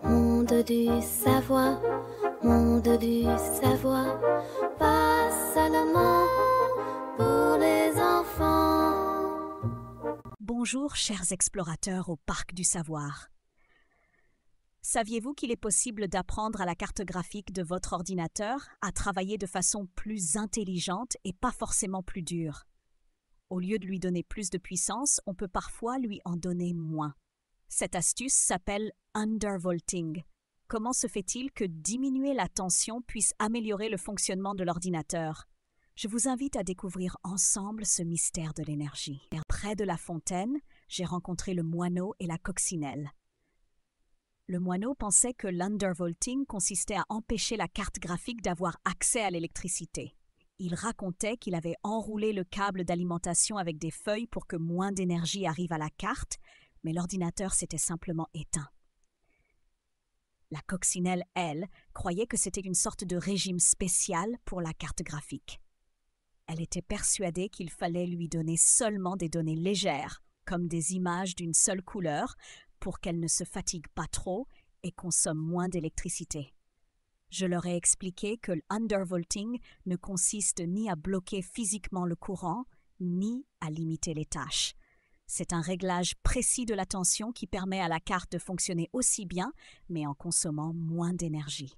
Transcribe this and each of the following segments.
Monde du savoir, monde du savoir, pas seulement pour les enfants. Bonjour chers explorateurs au Parc du Savoir. Saviez-vous qu'il est possible d'apprendre à la carte graphique de votre ordinateur à travailler de façon plus intelligente et pas forcément plus dure? Au lieu de lui donner plus de puissance, on peut parfois lui en donner moins. Cette astuce s'appelle undervolting. Comment se fait-il que diminuer la tension puisse améliorer le fonctionnement de l'ordinateur? Je vous invite à découvrir ensemble ce mystère de l'énergie. Près de la fontaine, j'ai rencontré le moineau et la coccinelle. Le moineau pensait que l'undervolting consistait à empêcher la carte graphique d'avoir accès à l'électricité. Il racontait qu'il avait enroulé le câble d'alimentation avec des feuilles pour que moins d'énergie arrive à la carte, mais l'ordinateur s'était simplement éteint. La coccinelle, elle, croyait que c'était une sorte de régime spécial pour la carte graphique. Elle était persuadée qu'il fallait lui donner seulement des données légères, comme des images d'une seule couleur, pour qu'elle ne se fatigue pas trop et consomme moins d'électricité. Je leur ai expliqué que l'undervolting ne consiste ni à bloquer physiquement le courant, ni à limiter les tâches. C'est un réglage précis de la tension qui permet à la carte de fonctionner aussi bien, mais en consommant moins d'énergie.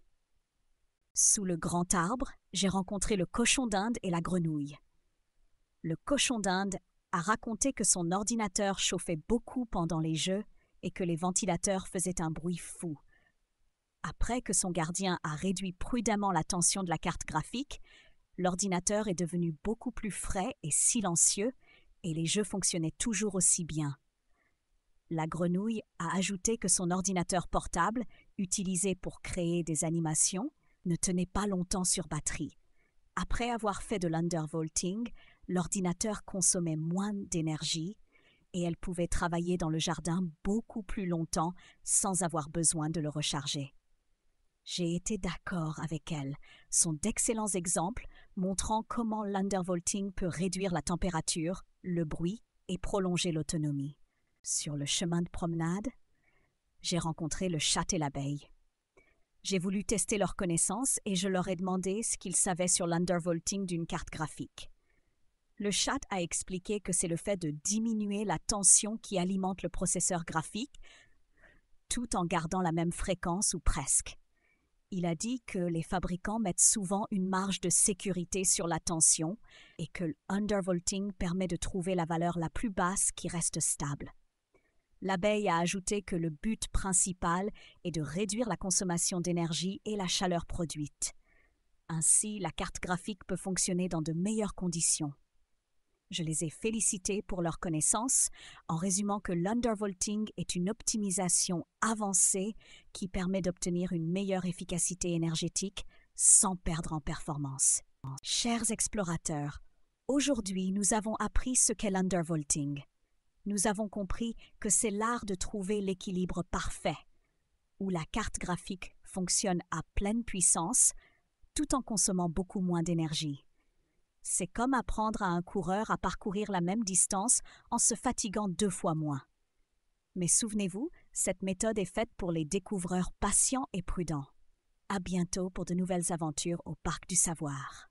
Sous le grand arbre, j'ai rencontré le cochon d'Inde et la grenouille. Le cochon d'Inde a raconté que son ordinateur chauffait beaucoup pendant les jeux et que les ventilateurs faisaient un bruit fou. Après que son gardien a réduit prudemment la tension de la carte graphique, l'ordinateur est devenu beaucoup plus frais et silencieux et les jeux fonctionnaient toujours aussi bien. La grenouille a ajouté que son ordinateur portable, utilisé pour créer des animations, ne tenait pas longtemps sur batterie. Après avoir fait de l'undervolting, l'ordinateur consommait moins d'énergie et elle pouvait travailler dans le jardin beaucoup plus longtemps sans avoir besoin de le recharger. J'ai été d'accord avec elle, sont d'excellents exemples montrant comment l'undervolting peut réduire la température, le bruit et prolonger l'autonomie. Sur le chemin de promenade, j'ai rencontré le chat et l'abeille. J'ai voulu tester leurs connaissances et je leur ai demandé ce qu'ils savaient sur l'undervolting d'une carte graphique. Le chat a expliqué que c'est le fait de diminuer la tension qui alimente le processeur graphique tout en gardant la même fréquence ou presque. Il a dit que les fabricants mettent souvent une marge de sécurité sur la tension et que l'undervolting permet de trouver la valeur la plus basse qui reste stable. L'abeille a ajouté que le but principal est de réduire la consommation d'énergie et la chaleur produite. Ainsi, la carte graphique peut fonctionner dans de meilleures conditions. Je les ai félicités pour leur connaissance en résumant que l'undervolting est une optimisation avancée qui permet d'obtenir une meilleure efficacité énergétique sans perdre en performance. Chers explorateurs, aujourd'hui nous avons appris ce qu'est l'undervolting. Nous avons compris que c'est l'art de trouver l'équilibre parfait, où la carte graphique fonctionne à pleine puissance tout en consommant beaucoup moins d'énergie. C'est comme apprendre à un coureur à parcourir la même distance en se fatiguant 2 fois moins. Mais souvenez-vous, cette méthode est faite pour les découvreurs patients et prudents. À bientôt pour de nouvelles aventures au Parc du Savoir.